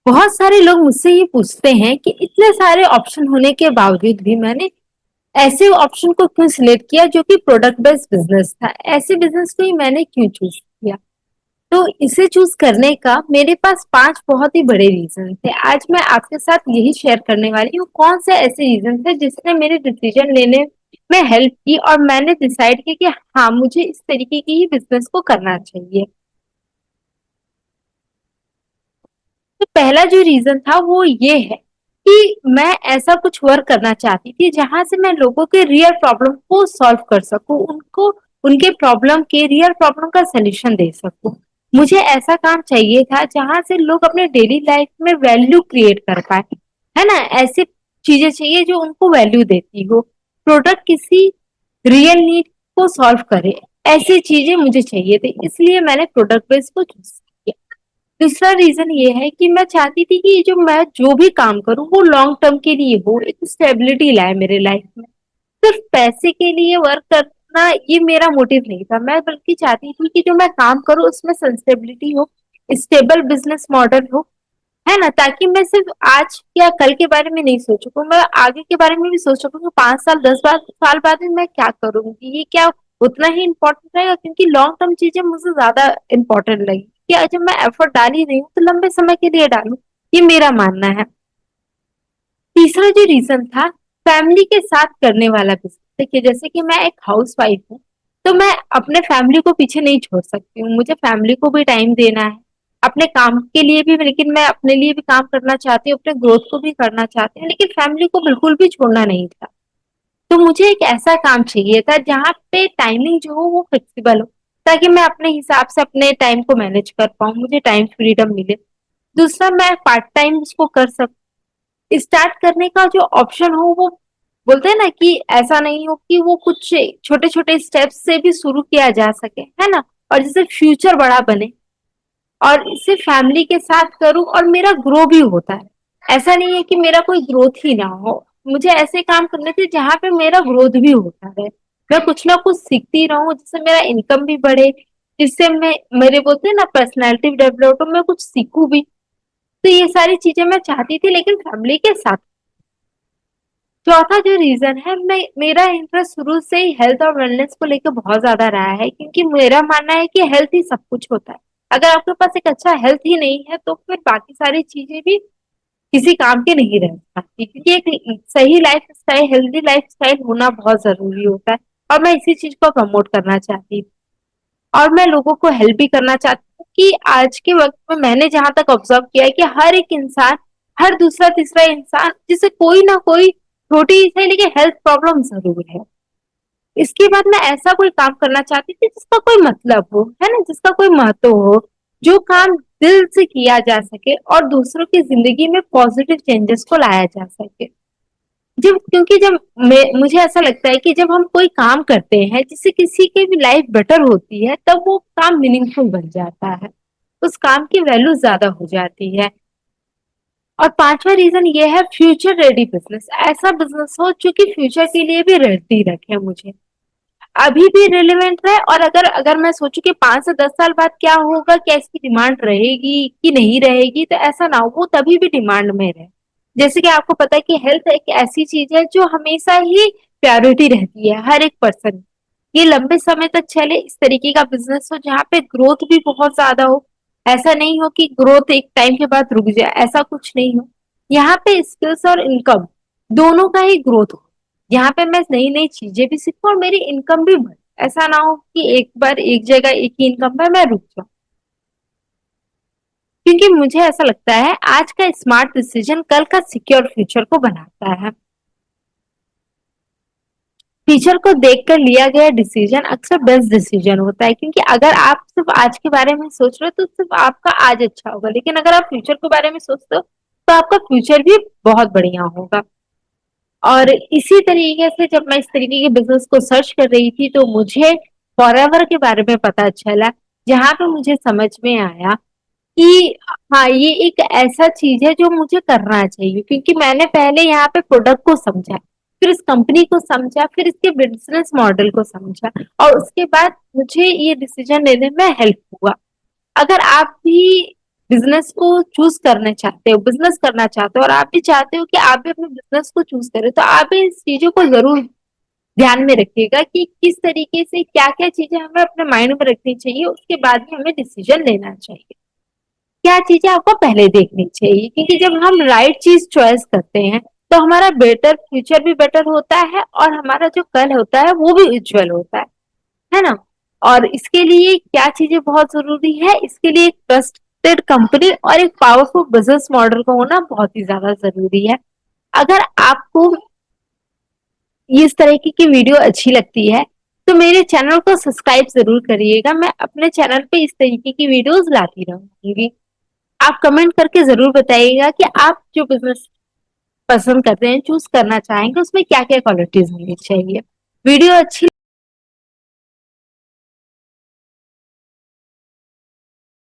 बहुत सारे लोग मुझसे ये पूछते हैं कि इतने सारे ऑप्शन होने के बावजूद भी मैंने ऐसे ऑप्शन को क्यों सिलेक्ट किया जो कि प्रोडक्ट बेस्ड बिजनेस था। ऐसे बिजनेस को ही मैंने क्यों चूज किया। तो इसे चूज करने का मेरे पास 5 बहुत ही बड़े रीजन थे। आज मैं आपके साथ यही शेयर करने वाली हूँ कौन से ऐसे रीजन थे जिसने मेरे डिसीजन लेने में हेल्प की और मैंने डिसाइड किया कि हाँ, मुझे इस तरीके की ही बिजनेस को करना चाहिए। तो पहला जो रीजन था वो ये है कि मैं ऐसा कुछ वर्क करना चाहती थी जहां से मैं लोगों के रियल प्रॉब्लम को सॉल्व कर सकूं, उनको उनके प्रॉब्लम के रियल प्रॉब्लम का सोल्यूशन दे सकूं। मुझे ऐसा काम चाहिए था जहां से लोग अपने डेली लाइफ में वैल्यू क्रिएट कर पाए, है ना। ऐसी चीजें चाहिए जो उनको वैल्यू देती हो। प्रोडक्ट किसी रियल नीड को सॉल्व करे, ऐसी चीजें मुझे चाहिए थी, इसलिए मैंने प्रोडक्ट बेस्ड को चूज किया। दूसरा रीजन ये है कि मैं चाहती थी कि मैं जो भी काम करूं वो लॉन्ग टर्म के लिए हो, एक स्टेबिलिटी लाए मेरे लाइफ में। सिर्फ पैसे के लिए वर्क करना ये मेरा मोटिव नहीं था, मैं बल्कि चाहती थी कि जो मैं काम करूं उसमें सस्टेनेबिलिटी हो, स्टेबल बिजनेस मॉडल हो, है ना। ताकि मैं सिर्फ आज या कल के बारे में नहीं सोचूं, मैं आगे के बारे में भी सोच सकूं कि 5 साल 10 साल बाद में मैं क्या करूंगी, ये क्या उतना ही इम्पोर्टेंट रहेगा, क्योंकि लॉन्ग टर्म चीजें मुझे ज्यादा इम्पोर्टेंट लगी कि जब मैं एफर्ट डाल ही रही हूँ तो लंबे समय के लिए डालूं, ये मेरा मानना है। तीसरा जो रीजन था, फैमिली के साथ करने वाला बिजनेस। देखिए, जैसे कि मैं एक हाउस वाइफ हूँ, तो मैं अपने फैमिली को पीछे नहीं छोड़ सकती हूँ, मुझे फैमिली को भी टाइम देना है, अपने काम के लिए भी। लेकिन मैं अपने लिए भी काम करना चाहती हूँ, अपने ग्रोथ को भी करना चाहती हूँ, लेकिन फैमिली को बिल्कुल भी छोड़ना नहीं था। तो मुझे एक ऐसा काम चाहिए था जहाँ पे टाइमिंग जो हो वो फ्लेक्सिबल हो, ताकि मैं अपने हिसाब से अपने टाइम को मैनेज कर पाऊँ, मुझे टाइम फ्रीडम मिले। दूसरा, मैं पार्ट टाइम उसको कर सकूँ। स्टार्ट करने का जो ऑप्शन हो वो बोलते हैं ना कि ऐसा नहीं हो कि वो कुछ छोटे छोटे स्टेप्स से भी शुरू किया जा सके, है ना। और जिससे फ्यूचर बड़ा बने और इसे फैमिली के साथ करूं और मेरा ग्रो भी होता है। ऐसा नहीं है कि मेरा कोई ग्रोथ ही ना हो, मुझे ऐसे काम करने थे जहां पे मेरा ग्रोथ भी होता है, मैं कुछ ना कुछ सीखती रहूं जिससे मेरा इनकम भी बढ़े, जिससे मैं मेरे बोलते हैं ना पर्सनैलिटी डेवलप हो, मैं कुछ सीखूं भी। तो ये सारी चीजें मैं चाहती थी, लेकिन फैमिली के साथ। चौथा जो रीजन है, मैं मेरा इंटरेस्ट शुरू से ही हेल्थ और वेलनेस को लेकर बहुत ज्यादा रहा है, क्योंकि मेरा मानना है कि हेल्थ ही सब कुछ होता है। अगर आपके पास एक अच्छा हेल्थ ही नहीं है तो फिर बाकी सारी चीजें भी किसी काम के नहीं रह सकती, क्योंकि एक सही life style, healthy life style होना बहुत जरूरी होता है। और मैं इसी चीज को प्रमोट करना चाहती हूँ, और मैं लोगों को हेल्प भी करना चाहती हूँ कि आज के वक्त में मैंने जहां तक ऑब्जर्व किया है कि हर एक इंसान, हर दूसरा तीसरा इंसान, जिसे कोई ना कोई छोटी से लेके हेल्थ प्रॉब्लम जरूर है। इसके बाद मैं ऐसा कोई काम करना चाहती थी जिसका कोई मतलब हो, है ना, जिसका कोई महत्व हो, जो काम दिल से किया जा सके और दूसरों की जिंदगी में पॉजिटिव चेंजेस को लाया जा सके। जब क्योंकि जब मुझे ऐसा लगता है कि जब हम कोई काम करते हैं जिससे किसी की भी लाइफ बेटर होती है, तब वो काम मीनिंगफुल बन जाता है, उस काम की वैल्यू ज्यादा हो जाती है। और पांचवा रीजन ये है, फ्यूचर रेडी बिजनेस। ऐसा बिजनेस हो जो कि फ्यूचर के लिए भी रेडी रखे, मुझे अभी भी रिलेवेंट रहे। और अगर अगर मैं सोचूं कि 5 से 10 साल बाद क्या होगा, क्या इसकी डिमांड रहेगी कि नहीं रहेगी, तो ऐसा ना हो, वो तभी भी डिमांड में रहे। जैसे कि आपको पता है कि हेल्थ एक ऐसी चीज है जो हमेशा ही प्रायोरिटी रहती है हर एक पर्सन। ये लंबे समय तक चले, इस तरीके का बिजनेस हो जहाँ पे ग्रोथ भी बहुत ज्यादा हो। ऐसा नहीं हो कि ग्रोथ एक टाइम के बाद रुक जाए, ऐसा कुछ नहीं हो। यहाँ पे स्किल्स और इनकम दोनों का ही ग्रोथ हो, यहाँ पे मैं नई नई चीजें भी सीखूं और मेरी इनकम भी बढ़े। ऐसा ना हो कि एक बार एक जगह एक ही इनकम पर मैं रुक जाऊं। क्योंकि मुझे ऐसा लगता है आज का स्मार्ट डिसीजन कल का सिक्योर फ्यूचर को बनाता है। फ्यूचर को देखकर लिया गया डिसीजन अक्सर बेस्ट डिसीजन होता है, क्योंकि अगर आप सिर्फ आज के बारे में सोच रहे हो तो सिर्फ आपका आज अच्छा होगा, लेकिन अगर आप फ्यूचर के बारे में सोचते हो तो आपका फ्यूचर भी बहुत बढ़िया होगा। और इसी तरीके से जब मैं इस तरीके के बिजनेस को सर्च कर रही थी तो मुझे फॉरएवर के बारे में पता चला, जहां पे मुझे समझ में आया कि हाँ, ये एक ऐसा चीज है जो मुझे करना चाहिए, क्योंकि मैंने पहले यहाँ पे प्रोडक्ट को समझा, फिर इस कंपनी को समझा, फिर इसके बिजनेस मॉडल को समझा, और उसके बाद मुझे ये डिसीजन लेने में हेल्प हुआ। अगर आप भी बिजनेस को चूज करना चाहते हो, बिजनेस करना चाहते हो और आप भी चाहते हो कि आप भी अपने बिजनेस को चूज करें, तो आप भी इस चीजों को जरूर ध्यान में रखिएगा कि किस तरीके से क्या क्या चीजें हमें अपने माइंड में रखनी चाहिए, उसके बाद ही हमें डिसीजन लेना चाहिए। क्या चीजें आपको पहले देखनी चाहिए, क्योंकि जब हम राइट चीज चॉइस करते हैं तो हमारा बेटर फ्यूचर भी बेटर होता है और हमारा जो कल होता है वो भी उज्जवल होता है ना। और इसके लिए क्या चीजें बहुत जरूरी है, इसके लिए एक ट्रस्टेड कंपनी और एक पावरफुल बिजनेस मॉडल का होना बहुत ही ज्यादा जरूरी है। अगर आपको इस तरीके की वीडियो अच्छी लगती है तो मेरे चैनल को सब्सक्राइब जरूर करिएगा। मैं अपने चैनल पे इस तरीके की वीडियोस लाती रहूंगी। आप कमेंट करके जरूर बताइएगा कि आप जो बिजनेस पसंद करते हैं, चूज करना चाहेंगे, उसमें क्या क्या क्वालिटीज होनी चाहिए। वीडियो अच्छी